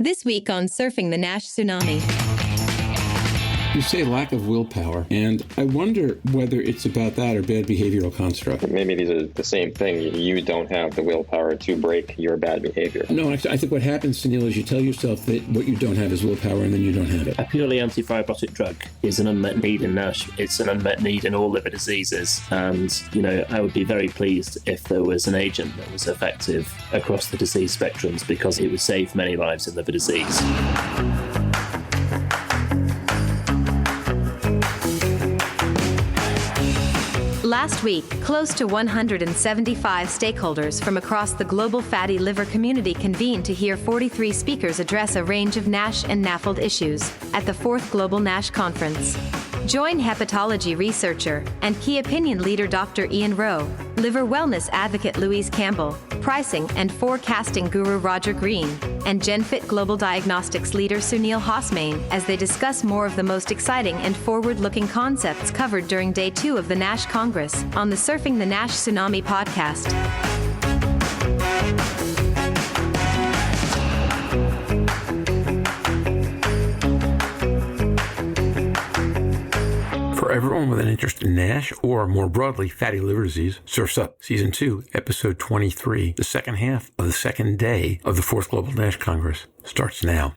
This week on Surfing the NASH Tsunami. You say lack of willpower, and I wonder whether it's about that or bad behavioral construct. Maybe these are the same thing. You don't have the willpower to break your bad behavior. No, actually, I think what happens, Suneil, is you tell yourself that what you don't have is willpower, and then you don't have it. A purely antifibrotic drug is an unmet need in NASH. It's an unmet need in all liver diseases. And, I would be very pleased if there was an agent that was effective across the disease spectrums, because it would save many lives in liver disease. Last week, close to 175 stakeholders from across the global fatty liver community convened to hear 43 speakers address a range of NASH and NAFLD issues at the 4th Global NASH Conference. Join hepatology researcher and key opinion leader Dr. Ian Rowe, liver wellness advocate Louise Campbell, pricing and forecasting guru Roger Green, and GenFit Global Diagnostics leader Suneil Hosmane as they discuss more of the most exciting and forward-looking concepts covered during Day 2 of the NASH Congress on the Surfing the NASH Tsunami podcast. For everyone with an interest in NASH, or more broadly, fatty liver disease, Surf's Up, Season 2, Episode 23, the second half of the second day of the 4th Global NASH Congress, starts now.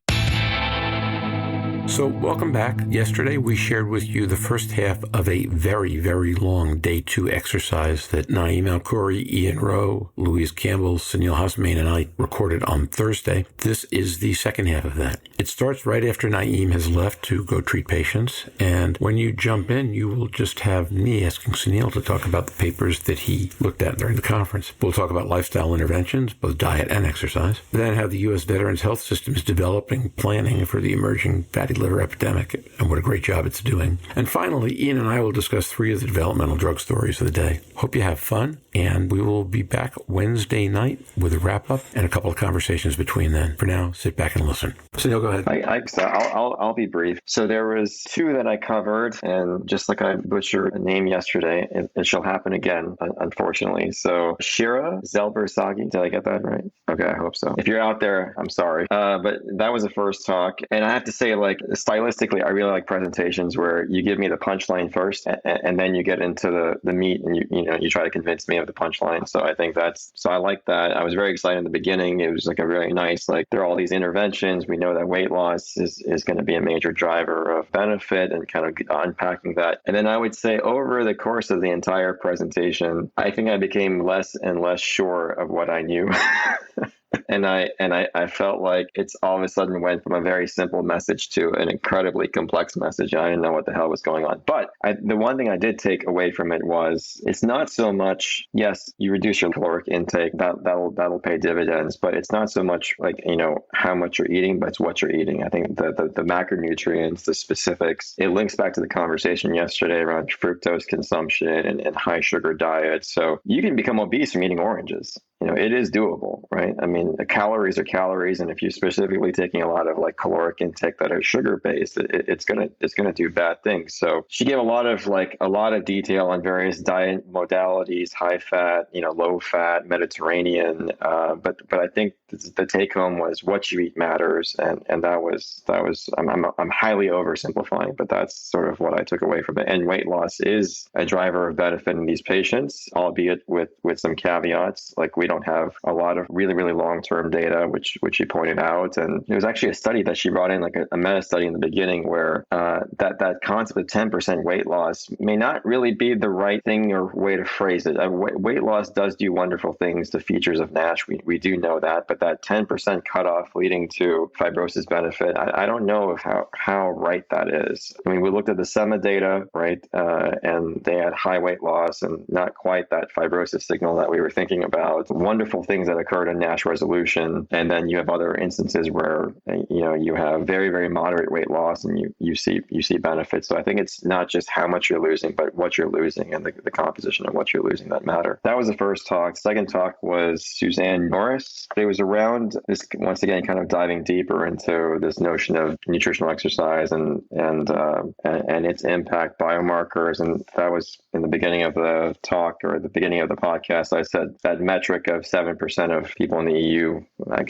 So, welcome back. Yesterday, we shared with you the first half of a very, very long Day 2 exercise that Naeem Al-Khoury, Ian Rowe, Louise Campbell, Suneil Hosmane, and I recorded on Thursday. This is the second half of that. It starts right after Naeem has left to go treat patients, and when you jump in, you will just have me asking Suneil to talk about the papers that he looked at during the conference. We'll talk about lifestyle interventions, both diet and exercise, then how the U.S. Veterans Health System is developing planning for the emerging fatty liver epidemic and what a great job it's doing. And finally, Ian and I will discuss 3 of the developmental drug stories of the day. Hope you have fun, and we will be back Wednesday night with a wrap-up and a couple of conversations between then. For now, sit back and listen. So, go ahead. I'll be brief. So there was 2 that I covered, and just like I butchered a name yesterday, it shall happen again, unfortunately. So Shira Zelbersagi, did I get that right? Okay, I hope so. If you're out there, I'm sorry. But that was the first talk, and I have to say, stylistically, I really like presentations where you give me the punchline first, and then you get into the meat, and you try to convince me of the punchline. So I think so I like that. I was very excited in the beginning. It was like a really nice, there are all these interventions. We know that weight loss is going to be a major driver of benefit, and kind of unpacking that. And then I would say over the course of the entire presentation, I think I became less and less sure of what I knew. And I felt like it's all of a sudden went from a very simple message to an incredibly complex message. I didn't know what the hell was going on. But the one thing I did take away from it was it's not so much, yes, you reduce your caloric intake, that'll pay dividends, but it's not so much how much you're eating, but it's what you're eating. I think the macronutrients, the specifics, it links back to the conversation yesterday around fructose consumption and high sugar diets. So you can become obese from eating oranges. It is doable, right? I mean, calories are calories, and if you're specifically taking a lot of caloric intake that are sugar based, it's gonna do bad things. So she gave a lot of detail on various diet modalities, high fat, low fat, Mediterranean. But I think the take home was what you eat matters, and that was I'm highly oversimplifying, but that's sort of what I took away from it. And weight loss is a driver of benefit in these patients, albeit with some caveats. We don't have a lot of really, really long-term data, which she pointed out. And there was actually a study that she brought in, a meta study in the beginning, where that concept of 10% weight loss may not really be the right thing or way to phrase it. Weight loss does do wonderful things to features of NASH. We do know that, but that 10% cutoff leading to fibrosis benefit, I don't know how right that is. I mean, we looked at the SEMA data, right? And they had high weight loss and not quite that fibrosis signal that we were thinking about. Wonderful things that occurred in NASH resolution, and then you have other instances where you have very, very moderate weight loss, and you see benefits. So I think it's not just how much you're losing, but what you're losing and the composition of what you're losing that matter. That was the first talk. Second talk was Suzanne Norris. It was around this, once again, kind of diving deeper into this notion of nutritional exercise and its impact, biomarkers, and that was in the beginning of the talk, or the beginning of the podcast. I said that metric metric of 7% of people in the EU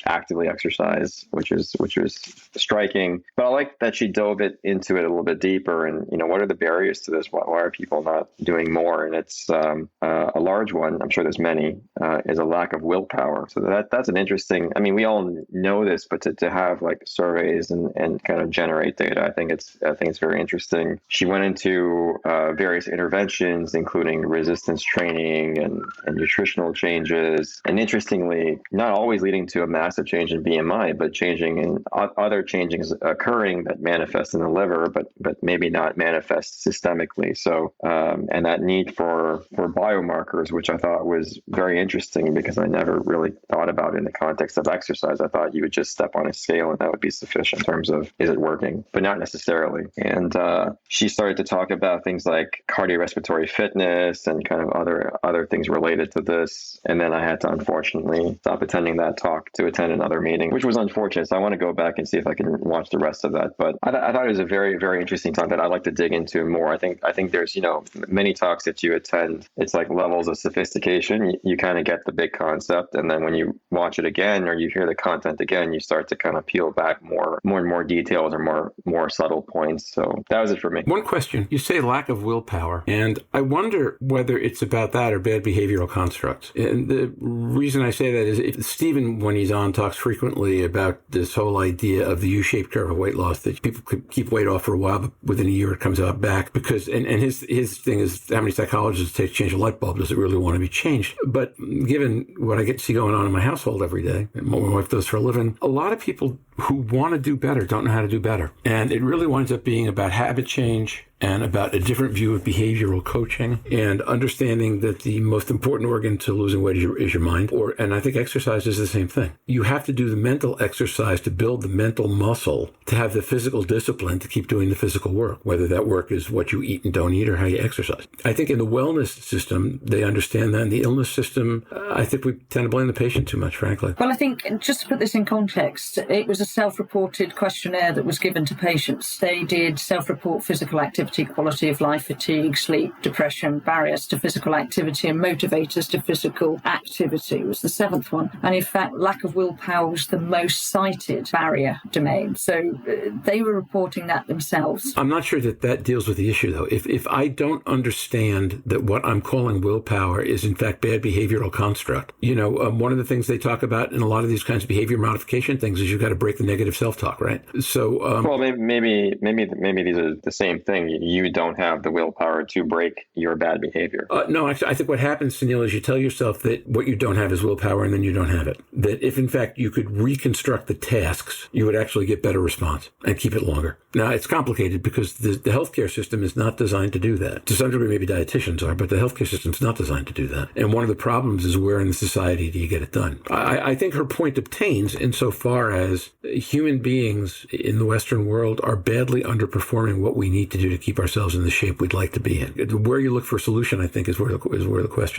actively exercise, which was striking. But I like that she dove into it a little bit deeper. And what are the barriers to this? Why are people not doing more? And it's a large one. I'm sure there's many. Is a lack of willpower. So that's an interesting. I mean, we all know this, but to have like surveys and kind of generate data, I think it's very interesting. She went into various interventions, including resistance training and nutritional changes, and interestingly, not always leading to a massive change in BMI, but changing in other changes occurring that manifest in the liver, but maybe not manifest systemically. So, and that need for biomarkers, which I thought was very interesting because I never really thought about it in the context of exercise. I thought you would just step on a scale and that would be sufficient in terms of is it working, but not necessarily. And she started to talk about things like cardiorespiratory fitness and kind of other things related to this. And then I had to unfortunately stop attending that talk to attend another meeting, which was unfortunate. So I want to go back and see if I can watch the rest of that. But I thought it was a very, very interesting talk that I'd like to dig into more. I think there's, many talks that you attend, it's like levels of sophistication. You kind of get the big concept. And then when you watch it again or you hear the content again, you start to kind of peel back more and more details or more subtle points. So that was it for me. One question. You say lack of willpower, and I wonder whether it's about that or bad behavioral constructs. And the reason I say that is if Stephen, when he's on, talks frequently about this whole idea of the U-shaped curve of weight loss, that people could keep weight off for a while, but within a year it comes out back because, and his thing is how many psychologists take to change a light bulb? Does it really want to be changed? But given what I get to see going on in my household every day, and what my wife does for a living, a lot of people who want to do better don't know how to do better. And it really winds up being about habit change and about a different view of behavioral coaching and understanding that the most important organ to losing weight is your mind. And I think exercise is the same thing. You have to do the mental exercise to build the mental muscle to have the physical discipline to keep doing the physical work, whether that work is what you eat and don't eat or how you exercise. I think in the wellness system, they understand that. In the illness system, I think we tend to blame the patient too much, frankly. Well, I think just to put this in context, it was a self-reported questionnaire that was given to patients. They did self-report physical activity, quality of life, fatigue, sleep, depression, barriers to physical activity and motivators to physical activity was the seventh one. And in fact, lack of willpower was the most cited barrier domain. So they were reporting that themselves. I'm not sure that deals with the issue, though. If I don't understand that what I'm calling willpower is in fact bad behavioral construct, one of the things they talk about in a lot of these kinds of behavior modification things is you've got to break the negative self-talk, right? So, well, maybe these are the same thing. You don't have the willpower to break your bad behavior. No, actually, I think what happens, Suneil, is you tell yourself that what you don't have is willpower, and then you don't have it. That if, in fact, you could reconstruct the tasks, you would actually get better response and keep it longer. Now, it's complicated because the healthcare system is not designed to do that. To some degree, maybe dietitians are, but the healthcare system is not designed to do that. And one of the problems is where in the society do you get it done? I think her point obtains insofar as human beings in the Western world are badly underperforming what we need to do to keep ourselves in the shape we'd like to be in. Where you look for a solution, I think, is where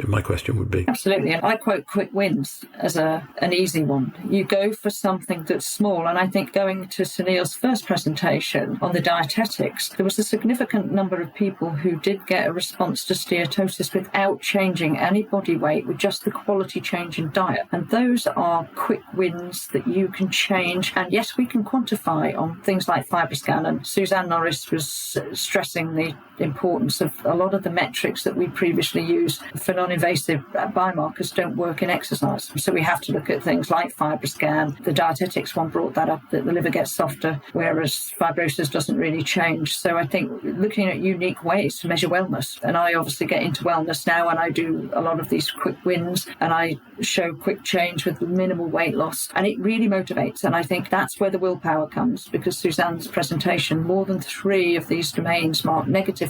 my question would be. Absolutely. And I quote quick wins as an easy one. You go for something that's small. And I think going to Suneil's first presentation on the dietetics, there was a significant number of people who did get a response to steatosis without changing any body weight, with just the quality change in diet. And those are quick wins that you can change. And yes, we can quantify on things like FibroScan. And Suzanne Norris was stressing the importance of a lot of the metrics that we previously used for non-invasive biomarkers don't work in exercise. So we have to look at things like FibroScan. The dietetics one brought that up, that the liver gets softer, whereas fibrosis doesn't really change. So I think looking at unique ways to measure wellness, and I obviously get into wellness now, and I do a lot of these quick wins, and I show quick change with minimal weight loss, and it really motivates. And I think that's where the willpower comes, because Suzanne's presentation, more than 3 of these domains marked negatively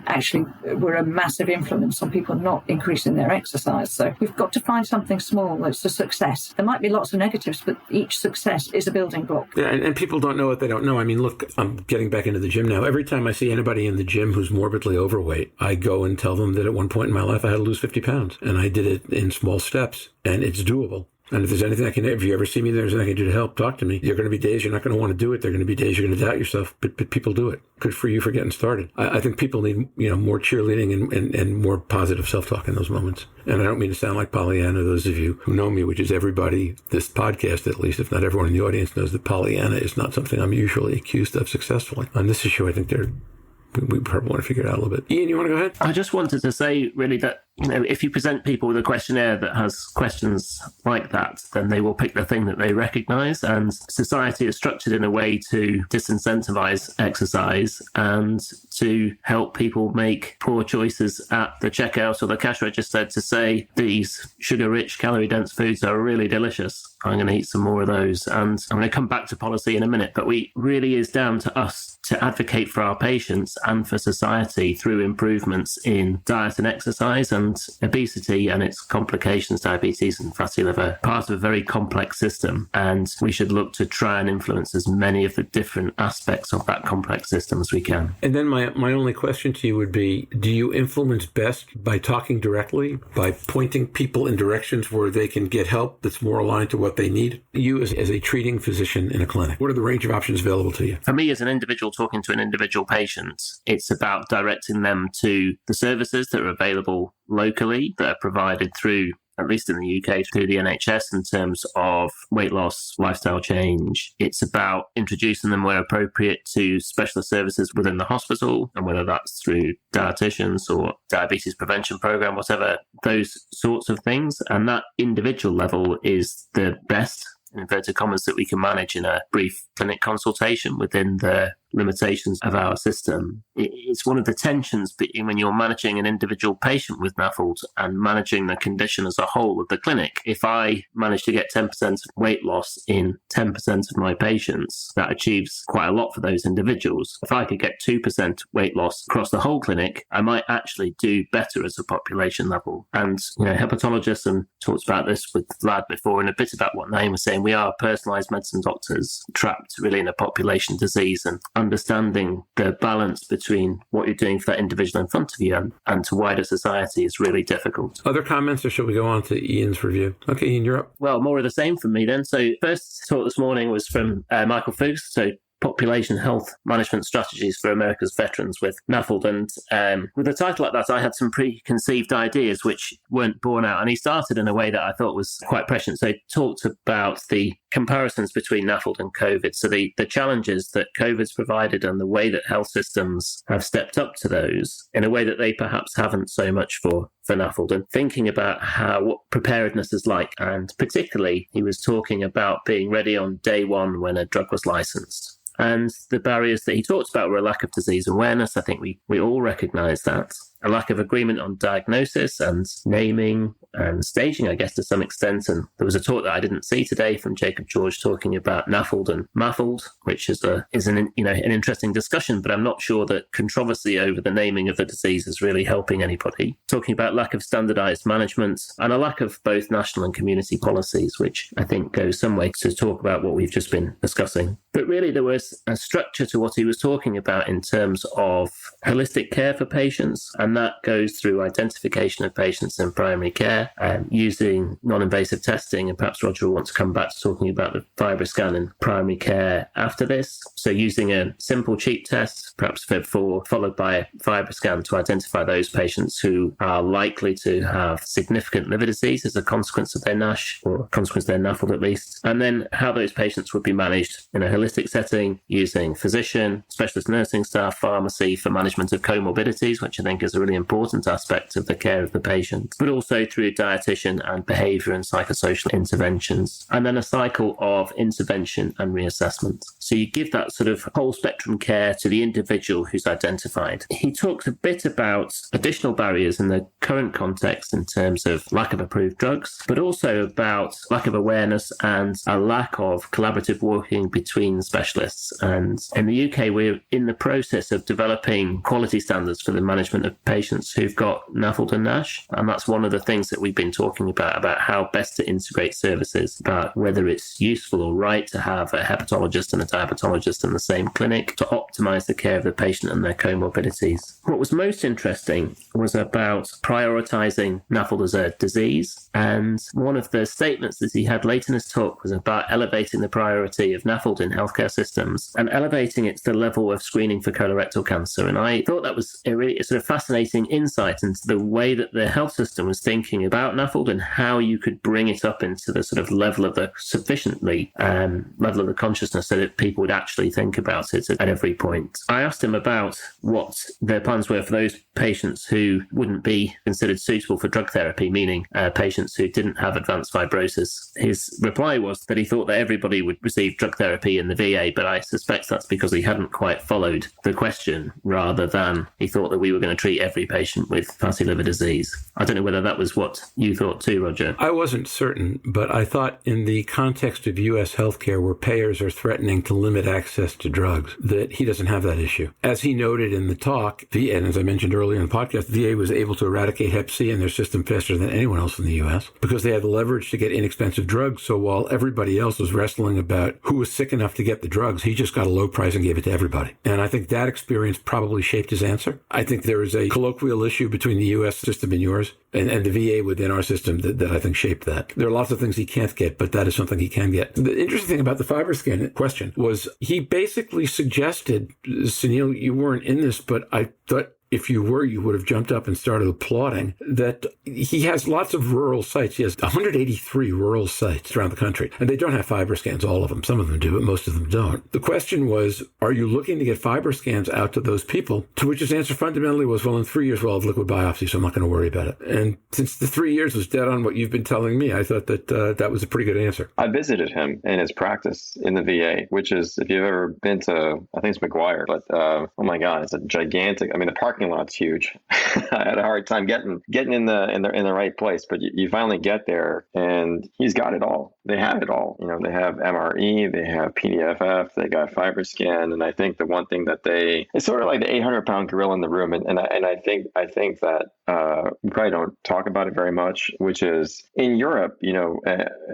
actually were a massive influence on people not increasing their exercise. So we've got to find something small that's a success. There might be lots of negatives, but each success is a building block. Yeah, and people don't know what they don't know. I mean, look, I'm getting back into the gym now. Every time I see anybody in the gym who's morbidly overweight, I go and tell them that at one point in my life I had to lose 50 pounds, and I did it in small steps, and it's doable. And if there's anything if you ever see me, there's anything I can do to help, talk to me. There are going to be days you're not going to want to do it. There are going to be days you're going to doubt yourself, but people do it. Good for you for getting started. I think people need, more cheerleading and more positive self-talk in those moments. And I don't mean to sound like Pollyanna. Those of you who know me, which is everybody, this podcast at least, if not everyone in the audience, knows that Pollyanna is not something I'm usually accused of successfully. On this issue, I think we probably want to figure it out a little bit. Ian, you want to go ahead? I just wanted to say, really, that if you present people with a questionnaire that has questions like that, then they will pick the thing that they recognize. And society is structured in a way to disincentivize exercise and to help people make poor choices at the checkout or the cash register to say, these sugar-rich, calorie-dense foods are really delicious. I'm going to eat some more of those. And I'm going to come back to policy in a minute, but we really is down to us to advocate for our patients and for society through improvements in diet and exercise and obesity and its complications, diabetes and fatty liver, part of a very complex system. And we should look to try and influence as many of the different aspects of that complex system as we can. And then my only question to you would be, do you influence best by talking directly, by pointing people in directions where they can get help that's more aligned to what they need? You as a treating physician in a clinic, what are the range of options available to you? For me as an individual talking to an individual patient, it's about directing them to the services that are available locally, that are provided through, at least in the UK, through the NHS in terms of weight loss, lifestyle change. It's about introducing them where appropriate to specialist services within the hospital, and whether that's through dietitians or diabetes prevention program, whatever, those sorts of things. And that individual level is the best, in inverted commas, that we can manage in a brief clinic consultation within the limitations of our system. It's one of the tensions between when you're managing an individual patient with NAFLD and managing the condition as a whole of the clinic. If I manage to get 10% weight loss in 10% of my patients, that achieves quite a lot for those individuals. If I could get 2% weight loss across the whole clinic, I might actually do better as a population level. And, hepatologists, and talked about this with Vlad before and a bit about what Naeem was saying, we are personalised medicine doctors trapped really in a population disease, and understanding the balance between what you're doing for that individual in front of you and to wider society is really difficult. Other comments, or shall we go on to Ian's review? Okay, Ian, you're up. Well, more of the same from me then. So first talk this morning was from Michael Fuchs, so Population Health Management Strategies for America's Veterans with NAFLD. And with a title like that, I had some preconceived ideas which weren't borne out. And he started in a way that I thought was quite prescient. So he talked about the comparisons between NAFLD and COVID. So the challenges that COVID's provided and the way that health systems have stepped up to those in a way that they perhaps haven't so much for NAFLD, and thinking about what preparedness is like. And particularly, he was talking about being ready on day one when a drug was licensed. And the barriers that he talked about were a lack of disease awareness. I think we all recognise that. A lack of agreement on diagnosis and naming and staging, I guess, to some extent. And there was a talk that I didn't see today from Jacob George talking about NAFLD and MAFLD, which is an interesting discussion, but I'm not sure that controversy over the naming of the disease is really helping anybody. Talking about lack of standardised management and a lack of both national and community policies, which I think goes some way to talk about what we've just been discussing. But really, there was a structure to what he was talking about in terms of holistic care for patients, and that goes through identification of patients in primary care, using non-invasive testing, and perhaps Roger will want to come back to talking about the FibroScan in primary care after this. So using a simple cheap test, perhaps FIB4, followed by a FibroScan to identify those patients who are likely to have significant liver disease as a consequence of their NASH, or a consequence of their NAFLD at least, and then how those patients would be managed in a holistic setting using physician, specialist nursing staff, pharmacy for management of comorbidities, which I think is a really important aspect of the care of the patient, but also through dietitian and behaviour and psychosocial interventions, and then a cycle of intervention and reassessment. So you give that sort of whole spectrum care to the individual who's identified. He talked a bit about additional barriers in the current context in terms of lack of approved drugs, but also about lack of awareness and a lack of collaborative working between specialists. And in the UK, we're in the process of developing quality standards for the management of patients who've got NAFLD and NASH. And that's one of the things that we've been talking about how best to integrate services, about whether it's useful or right to have a hepatologist and a diabetologist in the same clinic to optimize the care of the patient and their comorbidities. What was most interesting was about prioritizing NAFLD as a disease. And one of the statements that he had late in his talk was about elevating the priority of NAFLD in healthcare systems and elevating it to the level of screening for colorectal cancer. And I thought that was a really sort of fascinating insight into the way that the health system was thinking about NAFLD and how you could bring it up into the sort of level of the sufficiently level of the consciousness so that people would actually think about it at every point. I asked him about what their plans were for those patients who wouldn't be considered suitable for drug therapy, meaning patients who didn't have advanced fibrosis. His reply was that he thought that everybody would receive drug therapy in the VA, but I suspect that's because he hadn't quite followed the question, rather than he thought that we were going to treat every patient with fatty liver disease. I don't know whether that was what you thought too, Roger. I wasn't certain, but I thought in the context of U.S. healthcare, where payers are threatening to limit access to drugs, that he doesn't have that issue. As he noted in the talk, VA, and as I mentioned earlier in the podcast, VA was able to eradicate Hep C in their system faster than anyone else in the U.S. because they had the leverage to get inexpensive drugs. So while everybody else was wrestling about who was sick enough to get the drugs, he just got a low price and gave it to everybody. And I think that experience probably shaped his answer. I think there is a colloquial issue between the U.S. system and yours and the VA within our system that I think shaped that. There are lots of things he can't get, but that is something he can get. The interesting thing about the FibroScan question was he basically suggested, Suneil, you weren't in this, but I thought if you were, you would have jumped up and started applauding that he has lots of rural sites. He has 183 rural sites around the country, and they don't have FibroScans, all of them. Some of them do, but most of them don't. The question was, are you looking to get FibroScans out to those people? To which his answer fundamentally was, well, in 3 years, we'll have liquid biopsy, so I'm not going to worry about it. And since the 3 years was dead on what you've been telling me, I thought that that was a pretty good answer. I visited him in his practice in the VA, which is, if you've ever been to, I think it's McGuire, but oh my God, it's a gigantic, I mean, the parking lot's huge. I had a hard time getting in the right place, but you finally get there and he's got it all. They have it all. You know, they have MRE, they have PDFF, they got FibroScan, and I think the one thing that it's sort of like the 800-pound gorilla in the room, and I think that we probably don't talk about it very much, which is in Europe, you know,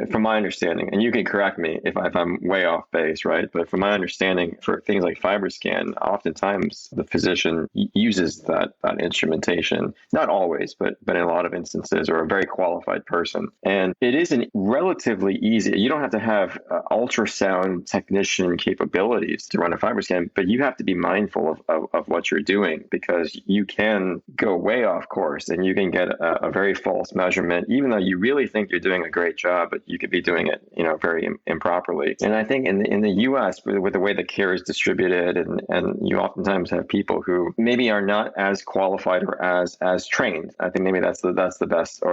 from my understanding, and you can correct me if I'm way off base, right? But from my understanding, for things like FibroScan, oftentimes the physician uses that instrumentation, not always, but in a lot of instances, or a very qualified person. And it isn't relatively easy. You don't have to have ultrasound technician capabilities to run a FibroScan, but you have to be mindful of what you're doing, because you can go way off course and you can get a very false measurement, even though you really think you're doing a great job, but you could be doing it, you know, very improperly. And I think in the U.S., with the way the care is distributed, and you oftentimes have people who maybe are not as qualified or as trained. I think maybe that's the best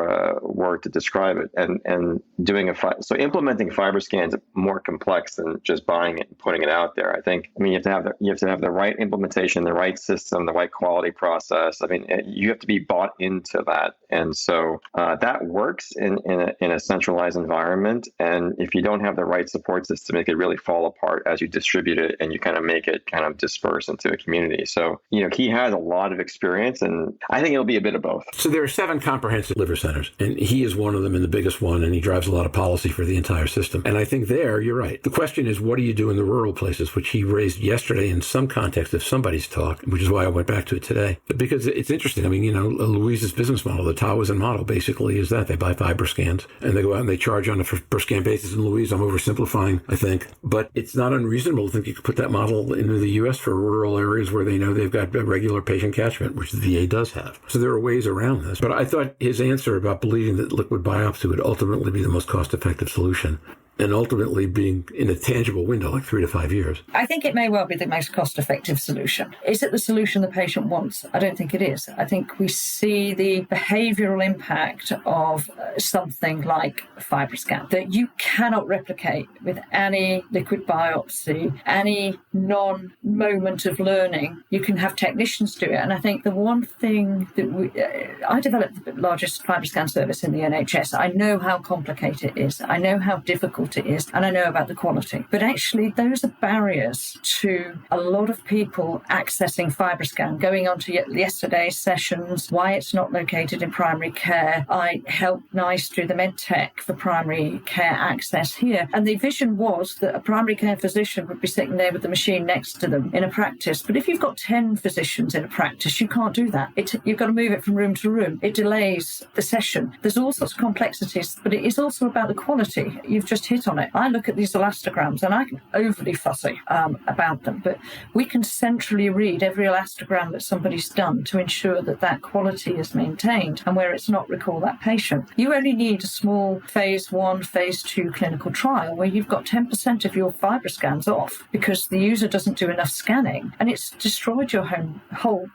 word to describe it. And doing so implementing FibroScan is more complex than just buying it and putting it out there. You have to have the right implementation, the right system, the right quality process. I mean, you have to be bought into that, and so that works in a centralized environment. And if you don't have the right support system, it could really fall apart as you distribute it and you kind of make it kind of disperse into a community. So, you know, he has a lot of experience, and I think it'll be a bit of both. So there are 7 comprehensive liver centers, and he is one of them and the biggest one, and he drives a lot of policy for the entire system. And I think there, you're right. The question is, what do you do in the rural places, which he raised yesterday in some context of somebody's talk, which is why I went back to it today. Because it's interesting. I mean, you know, Louise's business model, the Taoism model, basically is that they buy FibroScans and they go out and they charge on a per scan basis. And Louise, I'm oversimplifying, I think, but it's not unreasonable to think you could put that model into the U.S. for rural areas where they know they've got a regular patient catchment, which the VA does have. So there are ways around this. But I thought his answer about believing that liquid biopsy would ultimately be the most cost-effective solution, and ultimately being in a tangible window, like 3 to 5 years. I think it may well be the most cost-effective solution. Is it the solution the patient wants? I don't think it is. I think we see the behavioural impact of something like FibroScan that you cannot replicate with any liquid biopsy, any non-moment of learning. You can have technicians do it. And I think the one thing that I developed the largest FibroScan service in the NHS. I know how complicated it is. I know how difficult difficult it is, and I know about the quality. But actually, those are barriers to a lot of people accessing FibroScan. Going on to yesterday's sessions, why it's not located in primary care. I helped NICE do the MedTech for primary care access here. And the vision was that a primary care physician would be sitting there with the machine next to them in a practice. But if you've got 10 physicians in a practice, you can't do that. You've got to move it from room to room. It delays the session. There's all sorts of complexities, but it is also about the quality. You've just hit on it. I look at these elastograms and I'm overly fussy about them, but we can centrally read every elastogram that somebody's done to ensure that that quality is maintained, and where it's not, recall that patient. You only need a small phase 1, phase 2 clinical trial where you've got 10% of your FibroScans off because the user doesn't do enough scanning, and it's destroyed your whole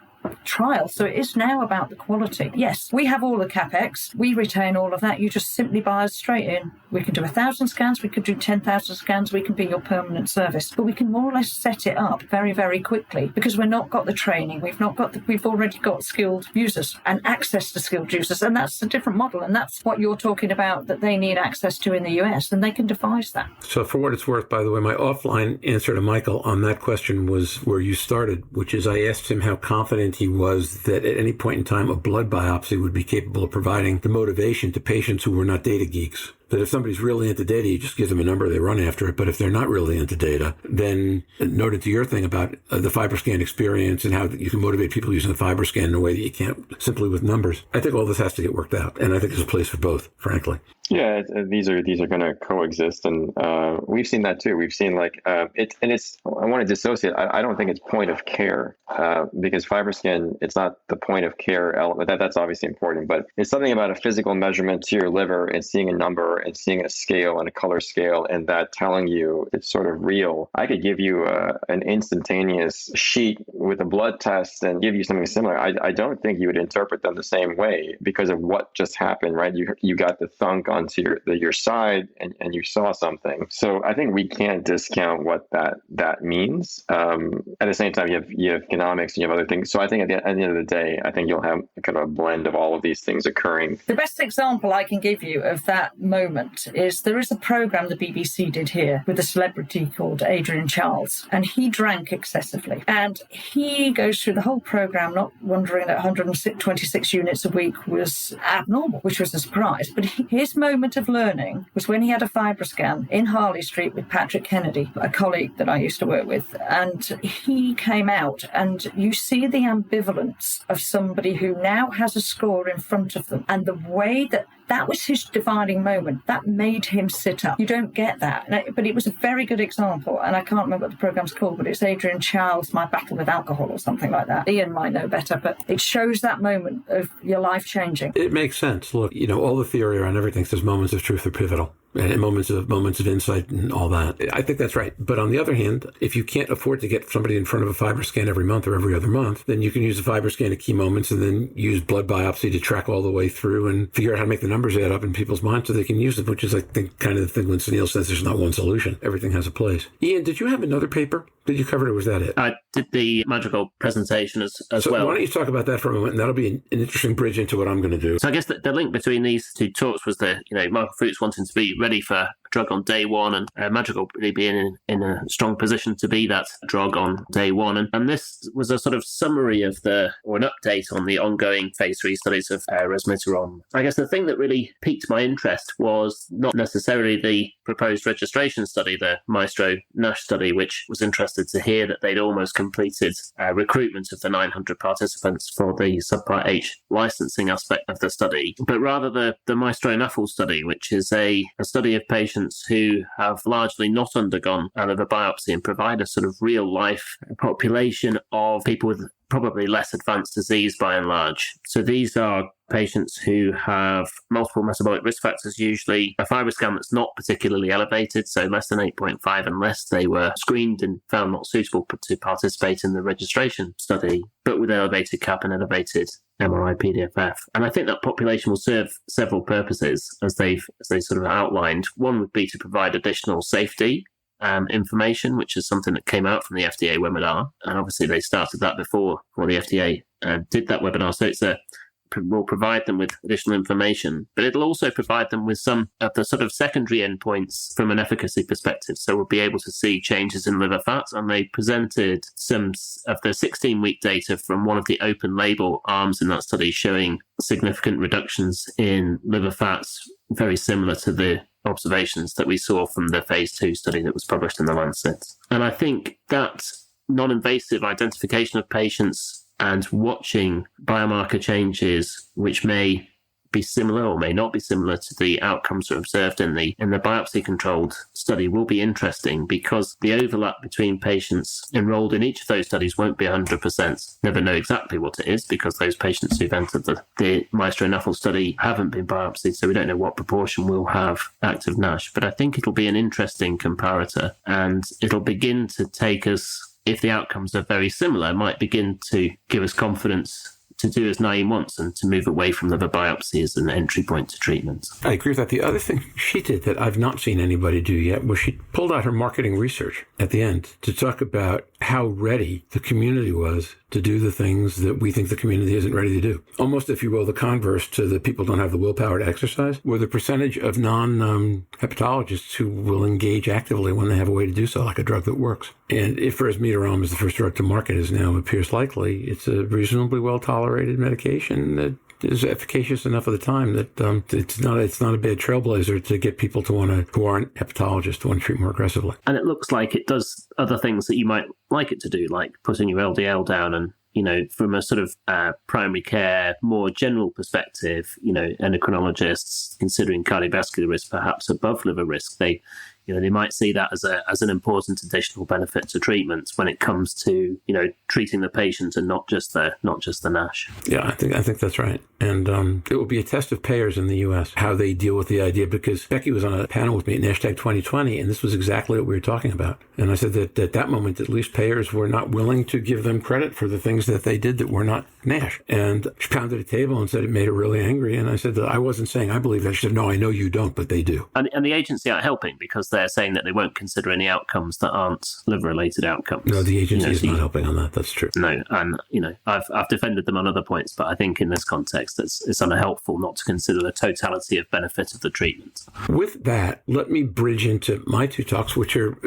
trial. So it is now about the quality. Yes, we have all the CapEx. We retain all of that. You just simply buy us straight in. We can do 1,000 scans. We could do 10,000 scans. We can be your permanent service. But we can more or less set it up very, very quickly because we've not got the training. We've already got skilled users and access to skilled users. And that's a different model. And that's what you're talking about that they need access to in the US, and they can devise that. So for what it's worth, by the way, my offline answer to Michael on that question was where you started, which is I asked him how confident he was that at any point in time a blood biopsy would be capable of providing the motivation to patients who were not data geeks. That if somebody's really into data, you just give them a number, they run after it. But if they're not really into data, then noted to your thing about the FibroScan experience and how you can motivate people using the FibroScan in a way that you can't simply with numbers. I think all this has to get worked out. And I think there's a place for both, frankly. Yeah, these are going to coexist, and we've seen that too. We've seen I want to dissociate. I don't think it's point of care because FibroScan, it's not the point of care element. That's obviously important, but it's something about a physical measurement to your liver and seeing a number and seeing a scale and a color scale, and that telling you it's sort of real. I could give you an instantaneous sheet with a blood test and give you something similar. I don't think you would interpret them the same way because of what just happened, right? You got the thunk onto your side and you saw something. So I think we can't discount what that means. At the same time, you have economics and you have other things. So I think at the end of the day, I think you'll have kind of a blend of all of these things occurring. The best example I can give you of that moment is there is a program the BBC did here with a celebrity called Adrian Charles, and he drank excessively. And he goes through the whole program not wondering that 126 units a week was abnormal, which was a surprise. But his moment of learning was when he had a FibroScan in Harley Street with Patrick Kennedy, a colleague that I used to work with, and he came out and you see the ambivalence of somebody who now has a score in front of them, and the way that was his defining moment. That made him sit up. You don't get that. But it was a very good example, and I can't remember what the program's called, but it's Adrian Charles, My Battle with Alcohol or something like that. Ian might know better, but it shows that moment of your life changing. It makes sense. Look, all the theory around everything says moments of truth are pivotal. And moments of insight and all that. I think that's right. But on the other hand, if you can't afford to get somebody in front of a FibroScan every month or every other month, then you can use the FibroScan at key moments and then use blood biopsy to track all the way through and figure out how to make the numbers add up in people's minds so they can use them, which is, I think, kind of the thing when Suneil says there's not one solution. Everything has a place. Ian, did you have another paper that you covered, or was that it? I did the Madrigal presentation as so well. Why don't you talk about that for a moment, and that'll be an interesting bridge into what I'm going to do. So I guess the link between these two talks was that, Michael Fruits wanting to be ready for drug on day one, and Madrigal really being in a strong position to be that drug on day one. And this was a sort of summary of or an update on the ongoing phase 3 studies of resmetirom. I guess the thing that really piqued my interest was not necessarily the proposed registration study, the Maestro NASH study, which was interested to hear that they'd almost completed recruitment of the 900 participants for the Subpart H licensing aspect of the study, but rather the Maestro NAFL study, which is a study of patients who have largely not undergone a liver biopsy and provide a sort of real life population of people with probably less advanced disease by and large. So these are patients who have multiple metabolic risk factors, usually a FibroScan that's not particularly elevated, so less than 8.5 unless they were screened and found not suitable to participate in the registration study, but with elevated CAP and elevated MRI PDFF. And I think that population will serve several purposes as they sort of outlined. One would be to provide additional safety information, which is something that came out from the FDA webinar. And obviously they started that before the FDA did that webinar. So it's a will provide them with additional information, but it'll also provide them with some of the sort of secondary endpoints from an efficacy perspective. So we'll be able to see changes in liver fat, and they presented some of the 16-week data from one of the open label arms in that study showing significant reductions in liver fats, very similar to the observations that we saw from the phase 2 study that was published in The Lancet. And I think that non-invasive identification of patients and watching biomarker changes, which may be similar or may not be similar to the outcomes that are observed in the biopsy-controlled study, will be interesting, because the overlap between patients enrolled in each of those studies won't be 100%. Never know exactly what it is, because those patients who've entered the Maestro-NAFLD study haven't been biopsied, so we don't know what proportion will have active NASH. But I think it'll be an interesting comparator, and it'll begin to take us, if the outcomes are very similar, might begin to give us confidence to do as Naeem wants and to move away from liver biopsy as an entry point to treatment. I agree with that. The other thing she did that I've not seen anybody do yet was she pulled out her marketing research at the end to talk about how ready the community was to do the things that we think the community isn't ready to do. Almost, if you will, the converse to the people don't have the willpower to exercise, were the percentage of non-hepatologists who will engage actively when they have a way to do so, like a drug that works. And if resmetirom is the first drug to market, as now appears likely, it's a reasonably well-tolerated medication that is efficacious enough of the time that it's not a bad trailblazer to get people to who aren't hepatologists to want to treat more aggressively. And it looks like it does other things that you might like it to do, like putting your LDL down and, from a sort of primary care, more general perspective, endocrinologists considering cardiovascular risk perhaps above liver risk, they might see that as an important additional benefit to treatments when it comes to, treating the patient and not just the NASH. Yeah, I think that's right. And it will be a test of payers in the U.S., how they deal with the idea, because Becky was on a panel with me at NASH 2020, and this was exactly what we were talking about. And I said that at that moment, at least payers were not willing to give them credit for the things that they did that were not NASH. And she pounded a table and said it made her really angry. And I said that I wasn't saying I believe that. She said, no, I know you don't, but they do. And the agency aren't helping, because they're saying that they won't consider any outcomes that aren't liver-related outcomes. No, the agency is not helping on that. That's true. No, and I've defended them on other points, but I think in this context, it's unhelpful not to consider the totality of benefit of the treatment. With that, let me bridge into my two talks, which are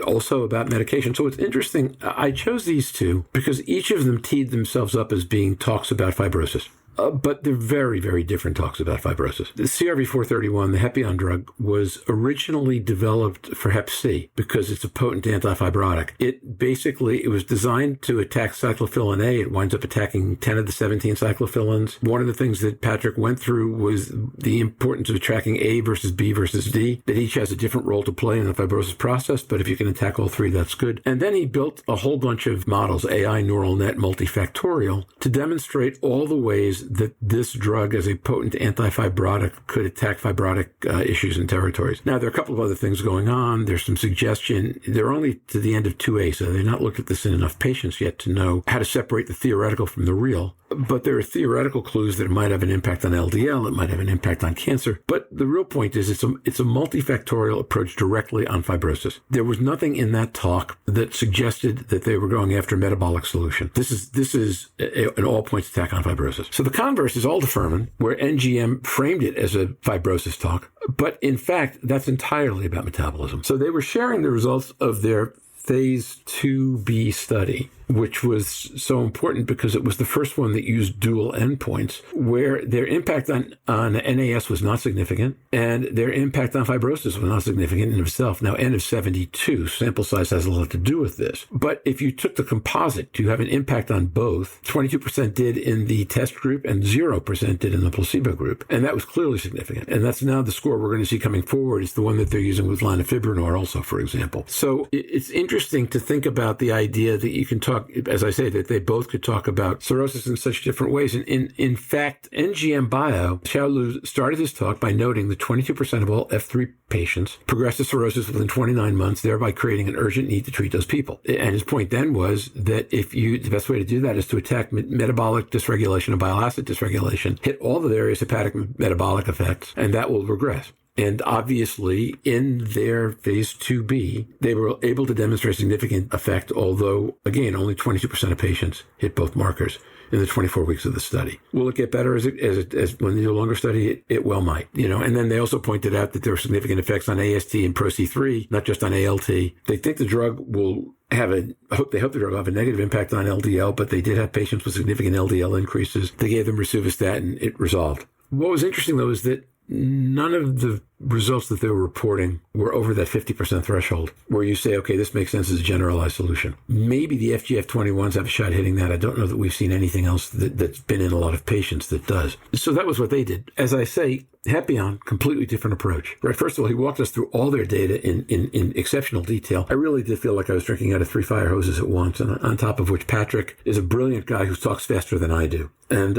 also about medication. So it's interesting. I chose these two because each of them teed themselves up as being talks about fibrosis. But they're very, very different talks about fibrosis. The CRV431, the Hepion drug, was originally developed for Hep C because it's a potent antifibrotic. It was designed to attack cyclophilin A. It winds up attacking 10 of the 17 cyclophilins. One of the things that Patrick went through was the importance of tracking A versus B versus D, that each has a different role to play in the fibrosis process, but if you can attack all three, that's good. And then he built a whole bunch of models, AI, neural net, multifactorial, to demonstrate all the ways that this drug as a potent antifibrotic could attack fibrotic issues and territories. Now, there are a couple of other things going on. There's some suggestion. They're only to the end of 2A, so they've not looked at this in enough patients yet to know how to separate the theoretical from the real. But there are theoretical clues that it might have an impact on LDL, it might have an impact on cancer. But the real point is it's a multifactorial approach directly on fibrosis. There was nothing in that talk that suggested that they were going after a metabolic solution. This is an all-points attack on fibrosis. So the converse is aldafermin, where NGM framed it as a fibrosis talk. But in fact, that's entirely about metabolism. So they were sharing the results of their phase 2B study, which was so important because it was the first one that used dual endpoints, where their impact on NAS was not significant and their impact on fibrosis was not significant in itself. Now, N of 72, sample size has a lot to do with this. But if you took the composite, you have an impact on both. 22% did in the test group and 0% did in the placebo group. And that was clearly significant. And that's now the score we're going to see coming forward. It's the one that they're using with lanifibranor also, for example. So it's interesting to think about the idea that you can talk, as I say, that they both could talk about cirrhosis in such different ways. And in fact, NGM Bio, Xiaolu started his talk by noting that 22% of all F3 patients progress to cirrhosis within 29 months, thereby creating an urgent need to treat those people. And his point then was that the best way to do that is to attack metabolic dysregulation and bile acid dysregulation, hit all the various hepatic metabolic effects, and that will regress. And obviously, in their phase 2B, they were able to demonstrate significant effect, although, again, only 22% of patients hit both markers in the 24 weeks of the study. Will it get better as when they do a longer study? It well might, And then they also pointed out that there were significant effects on AST and PRO-C3, not just on ALT. They think the drug will have they hope the drug will have a negative impact on LDL, but they did have patients with significant LDL increases. They gave them rosuvastatin. It resolved. What was interesting, though, is that none of the results that they were reporting were over that 50% threshold where you say, okay, this makes sense as a generalized solution. Maybe the FGF21s have a shot hitting that. I don't know that we've seen anything else that's been in a lot of patients that does. So that was what they did. As I say, Hepion, completely different approach. Right. First of all, he walked us through all their data in exceptional detail. I really did feel like I was drinking out of 3 fire hoses at once, and on top of which Patrick is a brilliant guy who talks faster than I do. And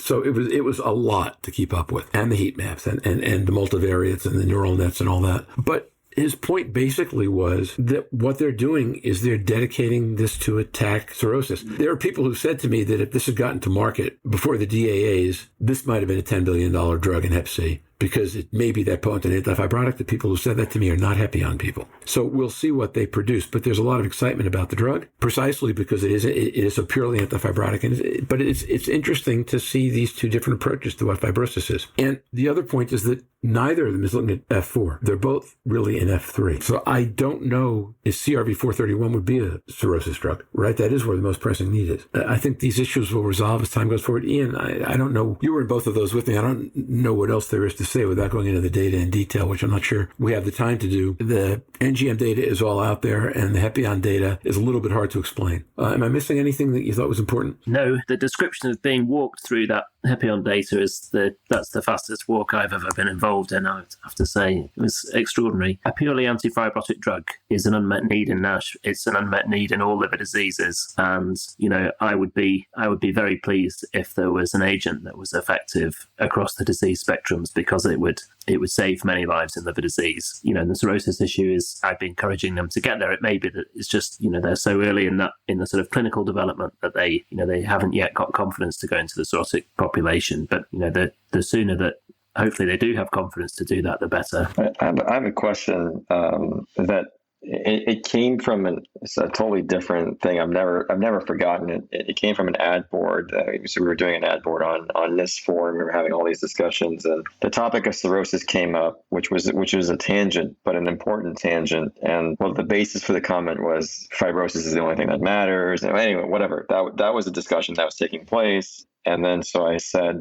so it was a lot to keep up with, and the heat maps and the multivariates and the neural nets and all that. But his point basically was that what they're doing is they're dedicating this to attack cirrhosis. There are people who said to me that if this had gotten to market before the DAAs, this might have been a $10 billion drug in Hep C, because it may be that potent antifibrotic. The people who said that to me are not Hepion people. So we'll see what they produce. But there's a lot of excitement about the drug, precisely because it is a purely antifibrotic. But it's interesting to see these two different approaches to what fibrosis is. And the other point is that neither of them is looking at F4. They're both really in F3. So I don't know if CRV431 would be a cirrhosis drug, right? That is where the most pressing need is. I think these issues will resolve as time goes forward. Ian, I don't know. You were in both of those with me. I don't know what else there is to say without going into the data in detail, which I'm not sure we have the time to do. The NGM data is all out there, and the Hepion data is a little bit hard to explain. Am I missing anything that you thought was important? No, the description of being walked through that Hepion data that's the fastest walk I've ever been involved in, I have to say. It was extraordinary. A purely antifibrotic drug is an unmet need in NASH. It's an unmet need in all liver diseases. And, I would be very pleased if there was an agent that was effective across the disease spectrums, because it would save many lives in liver disease. The cirrhosis issue is, I'd be encouraging them to get there. It may be that it's just, they're so early in the sort of clinical development that they haven't yet got confidence to go into the cirrhotic population. But, the sooner that hopefully they do have confidence to do that, the better. I have a question that it came from it's a totally different thing. I've never forgotten it. It came from an ad board. So we were doing an ad board on NIS4, and we were having all these discussions, and the topic of cirrhosis came up, which was a tangent, but an important tangent. And the basis for the comment was fibrosis is the only thing that matters. And anyway, whatever. That was a discussion that was taking place. And then so I said,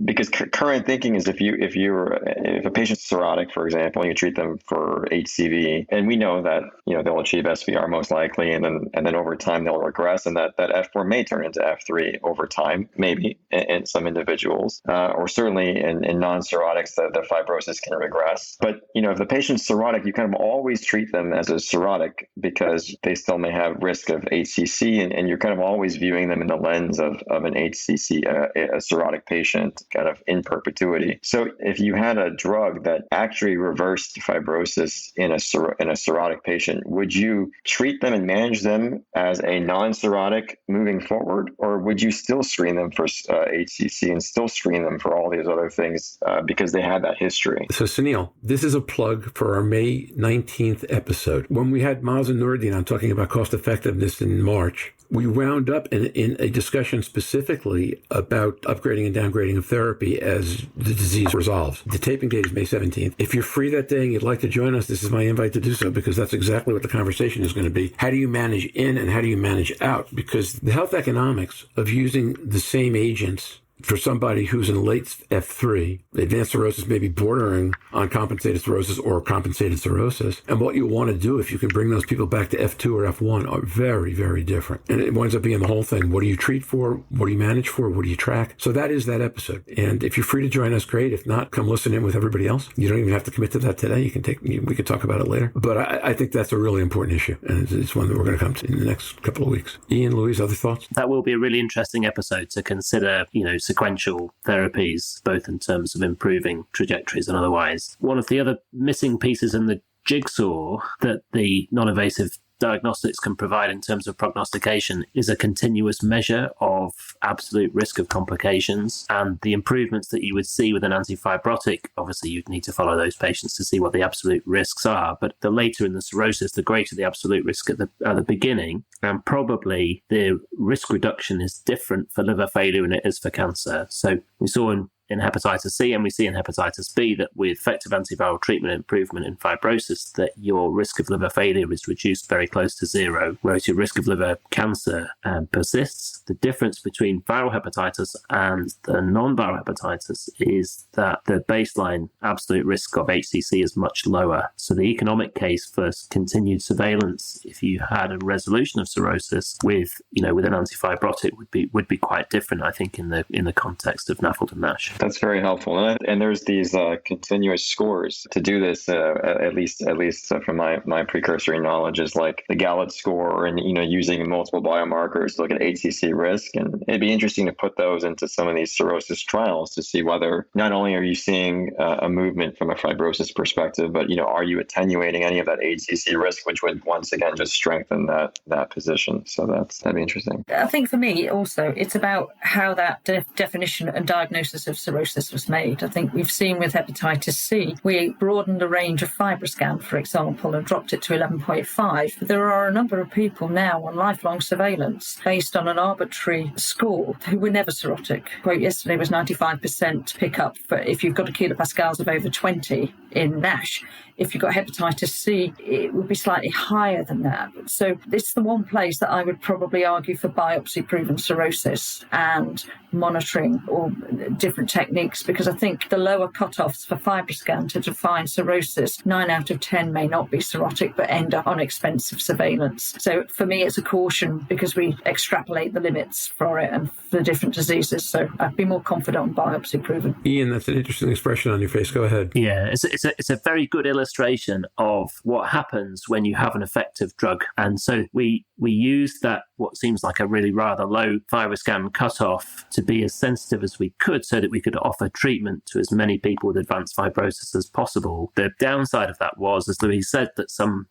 because current thinking is if a patient's cirrhotic, for example, and you treat them for HCV, and we know that they'll achieve SVR most likely, and then over time they'll regress, and that F4 may turn into F3 over time, maybe in some individuals, or certainly in non-cirrhotics the fibrosis can regress. But if the patient's cirrhotic, you kind of always treat them as a cirrhotic because they still may have risk of HCC, and you're kind of always viewing them in the lens of an HCC, a cirrhotic patient, kind of in perpetuity. So if you had a drug that actually reversed fibrosis in a cirrhotic patient, would you treat them and manage them as a non-cirrhotic moving forward, or would you still screen them for HCC and still screen them for all these other things because they had that history? So Suneil, this is a plug for our May 19th episode. When we had Miles and Nuruddin on talking about cost effectiveness in March, we wound up in a discussion specifically about upgrading and downgrading of therapy as the disease resolves. The taping date is May 17th. If you're free that day and you'd like to join us, this is my invite to do so, because that's exactly what the conversation is going to be. How do you manage in and how do you manage out? Because the health economics of using the same agents for somebody who's in late F3, advanced cirrhosis may be bordering on compensated cirrhosis or compensated cirrhosis. And what you want to do, if you can bring those people back to F2 or F1, are very, very different. And it winds up being the whole thing. What do you treat for? What do you manage for? What do you track? So that is that episode. And if you're free to join us, great. If not, come listen in with everybody else. You don't even have to commit to that today. We can talk about it later. But I think that's a really important issue. And it's one that we're going to come to in the next couple of weeks. Ian, Louise, other thoughts? That will be a really interesting episode to consider, sequential therapies, both in terms of improving trajectories and otherwise. One of the other missing pieces in the jigsaw that the non-invasive diagnostics can provide in terms of prognostication is a continuous measure of absolute risk of complications, and the improvements that you would see with an antifibrotic, obviously you'd need to follow those patients to see what the absolute risks are, but the later in the cirrhosis, the greater the absolute risk at the beginning, and probably the risk reduction is different for liver failure than it is for cancer. So we saw in hepatitis C, and we see in hepatitis B that with effective antiviral treatment improvement in fibrosis, that your risk of liver failure is reduced very close to zero, whereas your risk of liver cancer persists. The difference between viral hepatitis and the non-viral hepatitis is that the baseline absolute risk of HCC is much lower. So the economic case for continued surveillance, if you had a resolution of cirrhosis with an antifibrotic, would be quite different, I think, in the context of NAFLD and NASH. That's very helpful, and there's these continuous scores to do this. At least from my precursory knowledge, is like the Gallup score, and using multiple biomarkers to look at HCC risk. And it'd be interesting to put those into some of these cirrhosis trials to see whether not only are you seeing a movement from a fibrosis perspective, but are you attenuating any of that HCC risk, which would once again just strengthen that position. So that'd be interesting. I think for me also, it's about how that definition and diagnosis of cirrhosis was made. I think we've seen with hepatitis C, we broadened the range of FibroScan, for example, and dropped it to 11.5. There are a number of people now on lifelong surveillance based on an arbitrary score who were never cirrhotic. Quote yesterday was 95% pickup for if you've got a kilopascals of over 20 in NASH. If you've got hepatitis C, it would be slightly higher than that. So this is the one place that I would probably argue for biopsy-proven cirrhosis and monitoring or different techniques, because I think the lower cutoffs for FibroScan to define cirrhosis, 9 out of 10 may not be cirrhotic but end up on expensive surveillance. So for me, it's a caution because we extrapolate the limits for it and for different diseases. So I'd be more confident on biopsy-proven. Ian, that's an interesting expression on your face. Go ahead. Yeah, it's a very good illustration of what happens when you have an effective drug. And so we used that, what seems like a really rather low FibroScan cutoff, to be as sensitive as we could so that we could offer treatment to as many people with advanced fibrosis as possible. The downside of that was, as Louise said, that some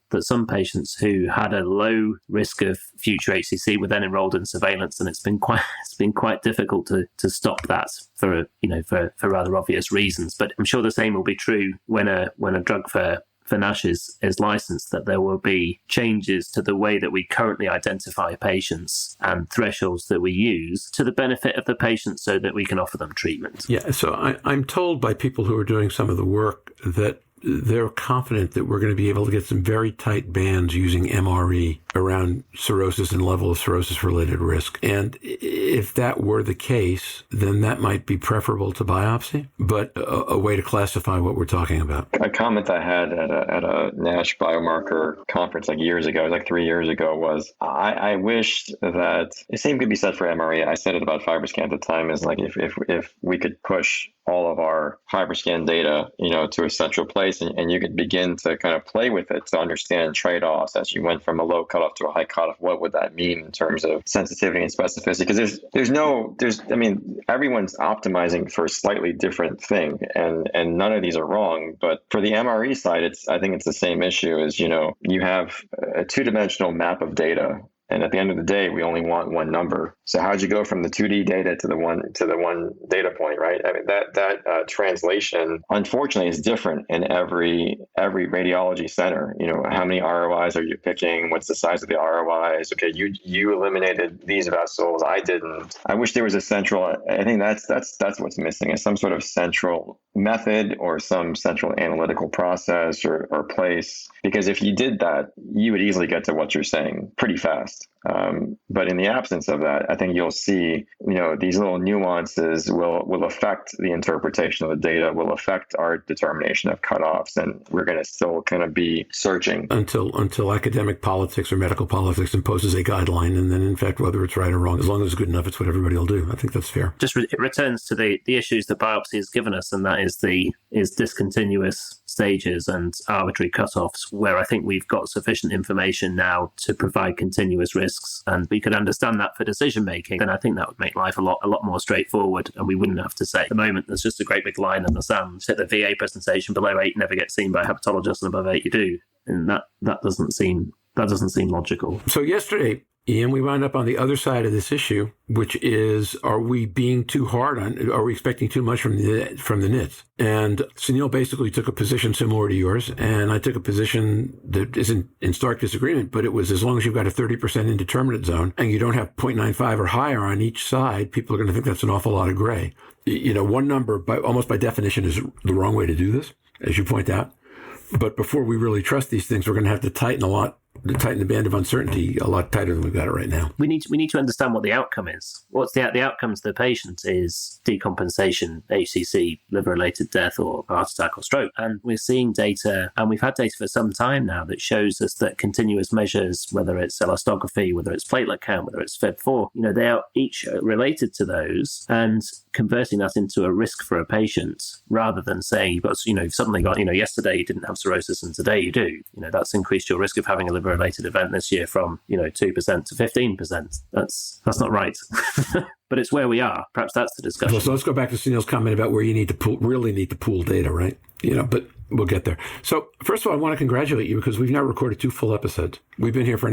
patients who had a low risk of future HCC were then enrolled in surveillance, and it's been quite difficult to stop that for rather obvious reasons. But I'm sure the same will be true when a drug for NASH is licensed, that there will be changes to the way that we currently identify patients and thresholds that we use to the benefit of the patient so that we can offer them treatment. Yeah, so I'm told by people who are doing some of the work that they're confident that we're going to be able to get some very tight bands using MRE around cirrhosis and level of cirrhosis-related risk. And if that were the case, then that might be preferable to biopsy, but a way to classify what we're talking about. A comment I had at a NASH biomarker conference years ago, like 3 years ago, was I wished that the same could be said for MRE. I said it about FibroScan at the time, is like if we could push all of our FibroScan data, to a central place, and you could begin to kind of play with it to understand trade-offs as you went from a low cutoff to a high cutoff. What would that mean in terms of sensitivity and specificity? Because everyone's optimizing for a slightly different thing, and none of these are wrong. But for the MRE side, I think it's the same issue. Is you have a two-dimensional map of data. And at the end of the day, we only want one number. So how'd you go from the 2D data to the one data point, right? I mean, that translation, unfortunately, is different in every radiology center. How many ROIs are you picking? What's the size of the ROIs? Okay, you eliminated these vessels. I didn't. I wish there was a central. I think that's what's missing, is some sort of central method or some central analytical process or place. Because if you did that, you would easily get to what you're saying pretty fast. But in the absence of that, I think you'll see, these little nuances will affect the interpretation of the data, will affect our determination of cutoffs, and we're going to still kind of be searching until academic politics or medical politics imposes a guideline, and then in fact, whether it's right or wrong, as long as it's good enough, it's what everybody will do. I think that's fair. It returns to the issues that biopsy has given us, and that is discontinuous stages and arbitrary cutoffs, where I think we've got sufficient information now to provide continuous risks, and we could understand that for decision making, then I think that would make life a lot more straightforward, and we wouldn't have to say at the moment there's just a great big line in the sand. At the VA presentation, below 8 never gets seen by a hepatologist, and above 8 you do, and that doesn't seem That doesn't seem logical. So yesterday, Ian, we wound up on the other side of this issue, which is, are we being too hard on, are we expecting too much from the NITs? And Suneil basically took a position similar to yours, and I took a position that isn't in stark disagreement, but it was as long as you've got a 30% indeterminate zone and you don't have 0.95 or higher on each side, people are going to think that's an awful lot of gray. One number, almost by definition, is the wrong way to do this, as you point out. But before we really trust these things, we're going to have to tighten the band of uncertainty a lot tighter than we've got it right now. We need to understand what the outcome is. What's the outcome to the patient is decompensation, HCC, liver-related death or heart attack or stroke. And we're seeing data, and we've had data for some time now that shows us that continuous measures, whether it's elastography, whether it's platelet count, whether it's FEV4, they are each related to those, and converting that into a risk for a patient rather than saying you've suddenly got, yesterday you didn't have cirrhosis and today you do. That's increased your risk of having a liver-related event this year from 2% to 15%. That's not right. But it's where we are. Perhaps that's the discussion. So let's go back to Suneil's comment about where you really need to pool data, right? But we'll get there. So first of all, I want to congratulate you because we've now recorded 2 full episodes. We've been here for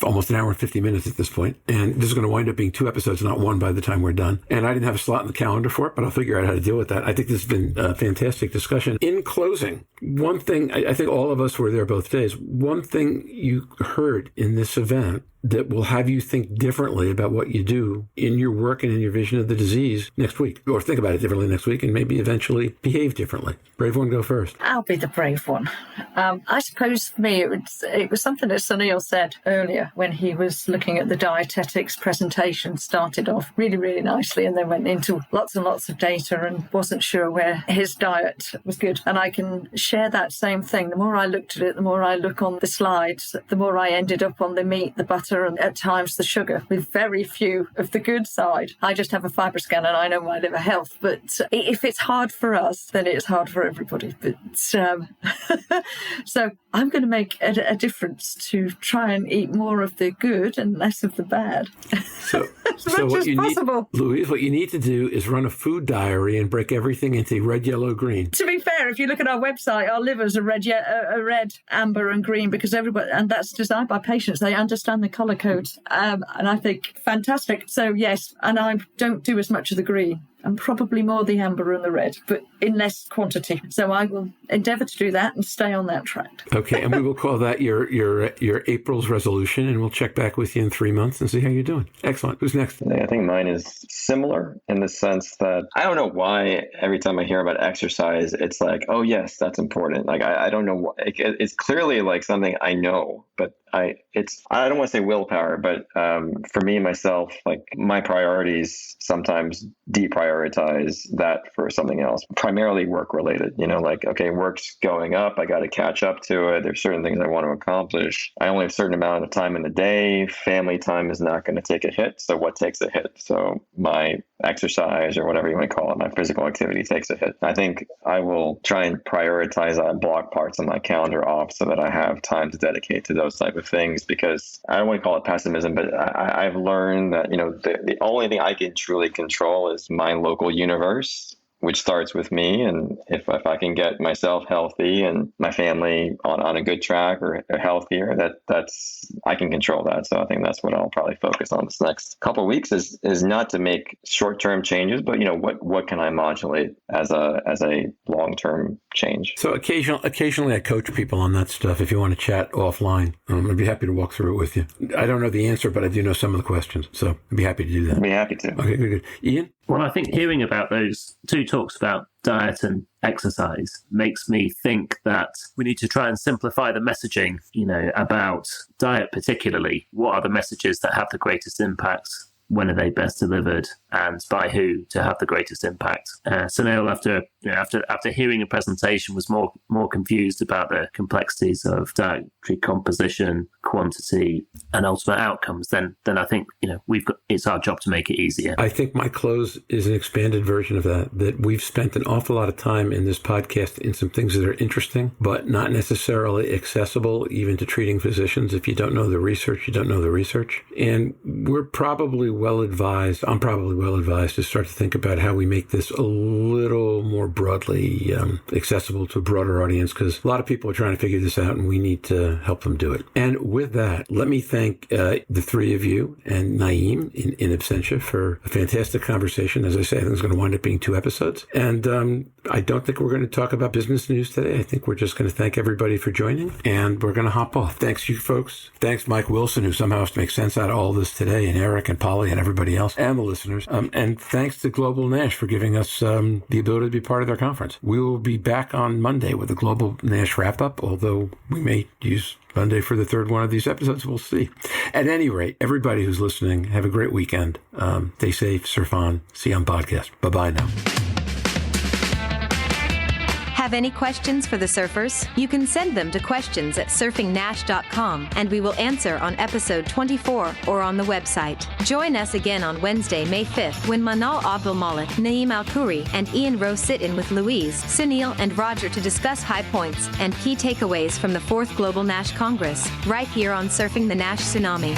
almost an hour and 50 minutes at this point. And this is going to wind up being 2 episodes, not 1 by the time we're done. And I didn't have a slot in the calendar for it, but I'll figure out how to deal with that. I think this has been a fantastic discussion. In closing, one thing, I think all of us were there both days. One thing you heard in this event that will have you think differently about what you do in your work and in your vision of the disease next week, or think about it differently next week and maybe eventually behave differently. Brave one, go first. I'll be the brave one. I suppose for me, it was something that Suneil said earlier when he was looking at the dietetics presentation, started off really, really nicely and then went into lots and lots of data and wasn't sure where his diet was good. And I can share that same thing. The more I looked at it, the more I look on the slides, the more I ended up on the meat, the butter, and at times the sugar, with very few of the good side. I just have a fibre scan and I know my liver health, but if it's hard for us, then it's hard for everybody. But so I'm going to make a difference to try and eat more of the good and less of the bad. So what you possible. Louise, what you need to do is run a food diary and break everything into red, yellow, green. To be fair, if you look at our website, our livers are red, amber, and green because everybody, and that's designed by patients. They understand the colour codes, and I think fantastic. So yes, and I don't do as much of the green. And probably more the amber and the red, but in less quantity. So I will endeavour to do that and stay on that track. Okay, and we will call that your April's resolution, and we'll check back with you in 3 months and see how you're doing. Excellent. Who's next? I think mine is similar in the sense that I don't know why every time I hear about exercise, it's like, oh yes, that's important. Like I don't know what, it's clearly like something I know, but I don't want to say willpower, but for me, myself, like my priorities sometimes deprioritize that for something else, primarily work related, like, okay, work's going up. I got to catch up to it. There's certain things I want to accomplish. I only have a certain amount of time in the day. Family time is not going to take a hit. So what takes a hit? So my exercise or whatever you want to call it, my physical activity takes a hit. I think I will try and prioritize block parts on my calendar off so that I have time to dedicate to those type of things, because I don't want to call it pessimism, but I've learned that, the only thing I can truly control is my local universe, which starts with me. And if I can get myself healthy and my family on a good track or healthier, that's I can control that. So I think that's what I'll probably focus on this next couple of weeks is not to make short-term changes, but what can I modulate as a long-term change. So occasionally I coach people on that stuff. If you want to chat offline, I'd be happy to walk through it with you. I don't know the answer, but I do know some of the questions. So I'd be happy to do that. I'd be happy to. Okay, good. Ian? Well, I think hearing about those 2 talks about diet and exercise makes me think that we need to try and simplify the messaging, about diet particularly. What are the messages that have the greatest impact? When are they best delivered, and by who to have the greatest impact? Suneil, after hearing a presentation, was more confused about the complexities of dietary composition, quantity, and ultimate outcomes. Then I think it's our job to make it easier. I think my close is an expanded version of that. That we've spent an awful lot of time in this podcast in some things that are interesting, but not necessarily accessible even to treating physicians. If you don't know the research, you don't know the research, and we're probably well advised, I'm probably well advised to start to think about how we make this a little more broadly accessible to a broader audience, because a lot of people are trying to figure this out and we need to help them do it. And with that, let me thank the three of you and Naeem in absentia for a fantastic conversation. As I say, I think it's going to wind up being 2 episodes. And I don't think we're going to talk about business news today. I think we're just going to thank everybody for joining, and we're going to hop off. Thanks, you folks. Thanks, Mike Wilson, who somehow has to make sense out of all this today, and Eric and Polly and everybody else, and the listeners. And thanks to Global NASH for giving us the ability to be part of their conference. We will be back on Monday with a Global NASH wrap-up, although we may use Monday for the third one of these episodes. We'll see. At any rate, everybody who's listening, have a great weekend. Stay safe, surf on, see you on podcast. Bye-bye now. Have any questions for the surfers? You can send them to questions@surfingnash.com, and we will answer on episode 24 or on the website. Join us again on Wednesday, May 5th, when Manal Abdulmalik, Naeem Al-Khoury, and Ian Rowe sit in with Louise, Suneil, and Roger to discuss high points and key takeaways from the 4th Global NASH Congress, right here on Surfing the NASH Tsunami.